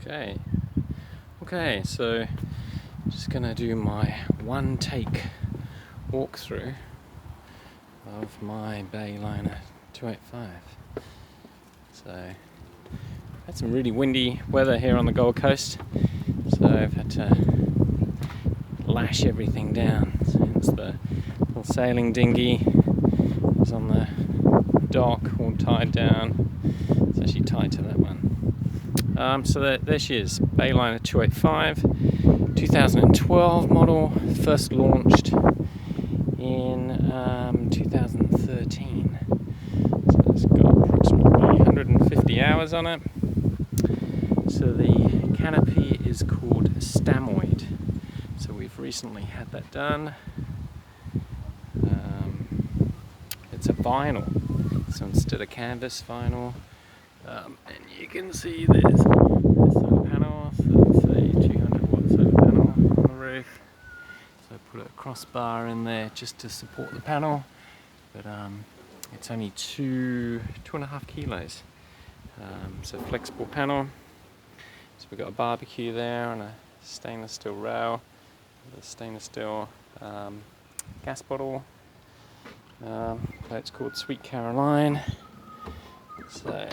Okay, so just gonna do my one take walkthrough of my Bayliner 285. So had some really windy weather here on the Gold Coast, so I've had to lash everything down. So hence the little sailing dinghy is on the dock, all tied down. It's actually tied to that one. So there she is, Bayliner 285, 2012 model, first launched in 2013. So it's got approximately 150 hours on it. So the canopy is called Stamoid. So we've recently had that done. It's a vinyl, so instead of canvas, vinyl. And you can see there's a solar panel, so it's a 200-watt solar panel on the roof. So I put a crossbar in there just to support the panel, but it's only 2.5 kilos. So flexible panel. So we've got a barbecue there and a stainless steel rail, with a stainless steel gas bottle. It's called Sweet Caroline. So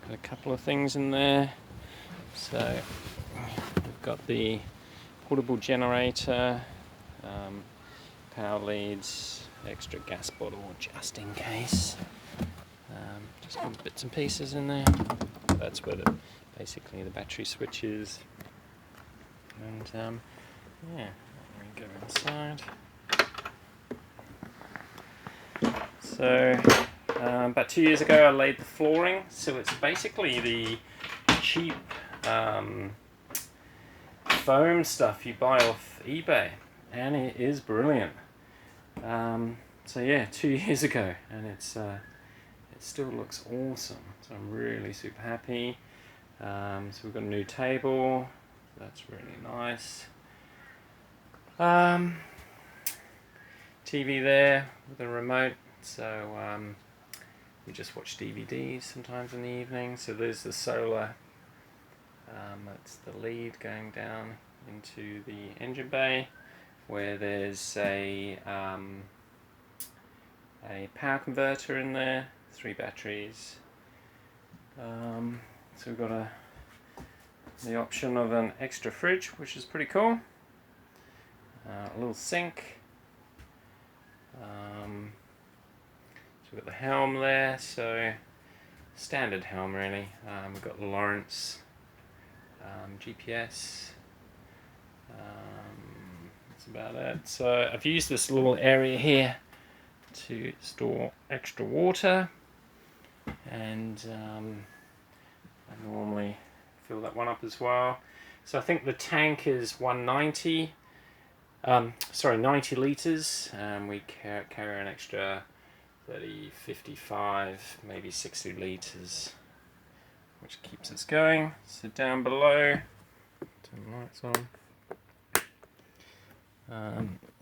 got a couple of things in there. So we've got the portable generator, power leads, extra gas bottle just in case. Just got bits and pieces in there. That's where basically the battery switch is. And yeah, we go inside. So about 2 years ago I laid the flooring, so it's basically the cheap foam stuff you buy off eBay, and it is brilliant. So yeah, 2 years ago, and it still looks awesome, so I'm really super happy. So we've got a new table, that's really nice. TV there with a remote, so we just watch DVDs sometimes in the evening. So there's the solar, that's the lead going down into the engine bay, where there's a power converter in there, 3 batteries. So we've got the option of an extra fridge, which is pretty cool. A little sink. So we've got the helm there, so standard helm really. We've got Lawrence, GPS. That's about it. So I've used this little area here to store extra water, and I normally fill that one up as well. So I think the tank is 90 litres, and we carry an extra 30, 55, maybe 60 litres, which keeps us going. So down below, turn the lights on.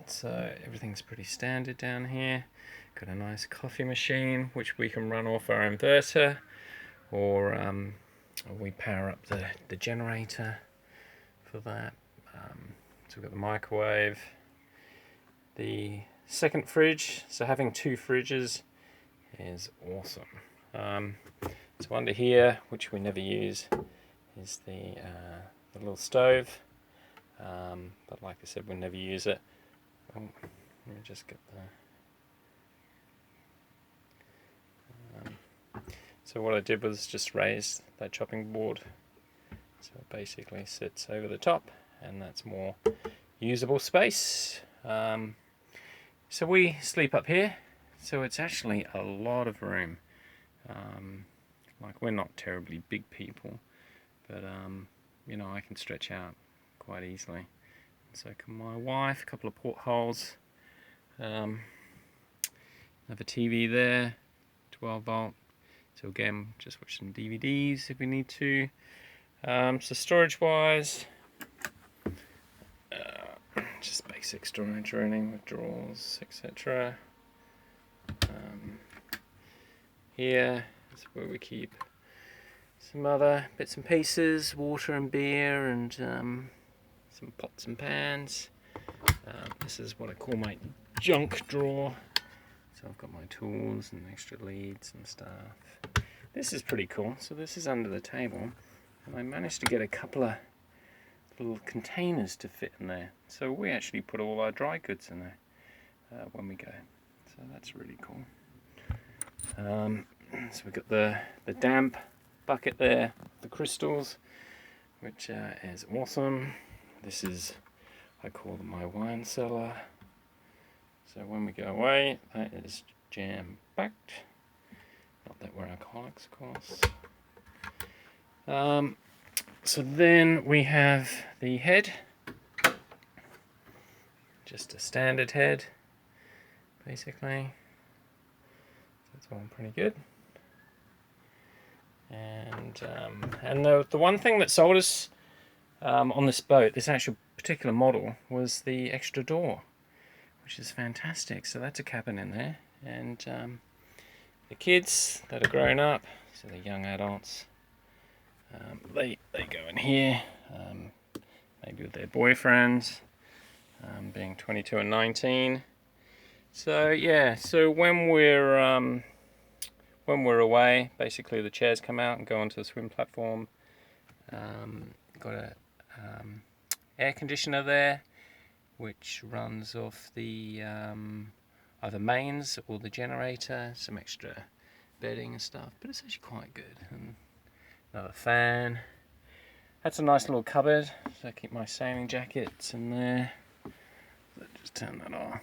So everything's pretty standard down here. Got a nice coffee machine, which we can run off our inverter, or we power up the generator for that. So we've got the microwave, the second fridge. So having 2 fridges is awesome. So under here, which we never use, is the little stove. But like I said, we never use it. Oh, let me just get the... so what I did was just raise that chopping board, so it basically sits over the top, and that's more usable space. So we sleep up here, so it's actually a lot of room. Like, we're not terribly big people, but you know, I can stretch out quite easily. So can my wife. A couple of portholes. Another TV there, 12 volt. So again, just watch some DVDs if we need to. So storage wise, just basic storage really, with drawers, etc. Here is where we keep some other bits and pieces, water and beer, and some pots and pans. This is what I call my junk drawer. So I've got my tools and extra leads and stuff. This is pretty cool. So this is under the table, and I managed to get a couple of little containers to fit in there. So we actually put all our dry goods in there when we go. So that's really cool. So we've got the damp bucket there, the crystals, which is awesome. This is, I call them my wine cellar. So when we go away, that is jam-packed. Not that we're alcoholics, of course. So then we have the head. Just a standard head, basically. That's all pretty good. And the one thing that sold us on this boat, this actual particular model, was the extra door, which is fantastic. So that's a cabin in there, and the kids that are grown up, so the young adults, they go in here, maybe with their boyfriends, being 22 and 19. So yeah, so when we're away, basically the chairs come out and go onto the swim platform. Got a air conditioner there, which runs off the either mains or the generator. Some extra bedding and stuff, but it's actually quite good. And another fan. That's a nice little cupboard, so I keep my sailing jackets in there. Let's just turn that off.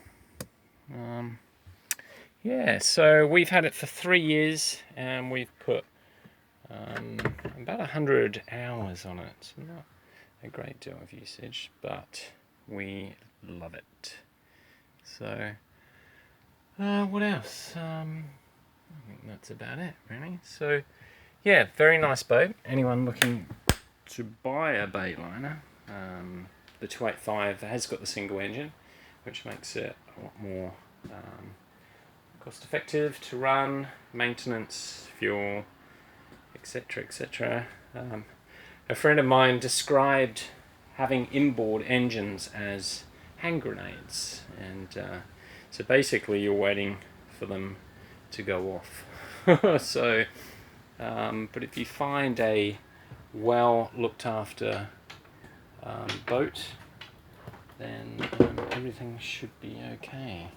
Yeah, so we've had it for 3 years, and we've put about 100 hours on it. So not a great deal of usage, but we love it. So what else? I think that's about it, really. So yeah, very nice boat. Anyone looking to buy a Bayliner, the 285 has got the single engine, which makes it a lot more cost effective to run, maintenance, fuel, etc, etc. A friend of mine described having inboard engines as hand grenades, and so basically you're waiting for them to go off. So but if you find a well looked after boat, then everything should be okay.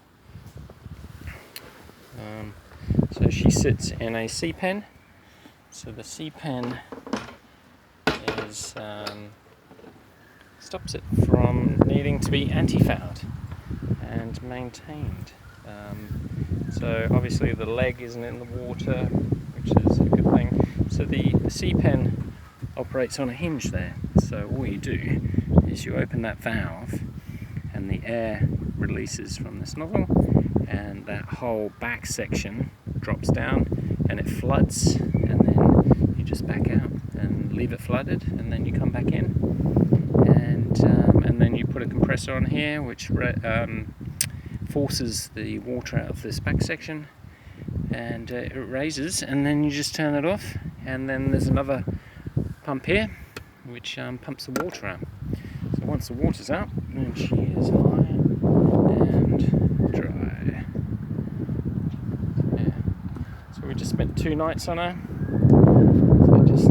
So she sits in a sea pen. So the sea pen is stops it from needing to be anti-fouled and maintained. So obviously the leg isn't in the water, which is a good thing. So the sea pen operates on a hinge there. So all you do is you open that valve, and the air releases from this nozzle, and that whole back section drops down and it floods, and then you just back out and leave it flooded, and then you come back in, and then you put a compressor on here which forces the water out of this back section, and it raises, and then you just turn it off, and then there's another pump here which pumps the water out. So once the water's out, then she is high and dry. Yeah. So we just spent 2 nights on her. So just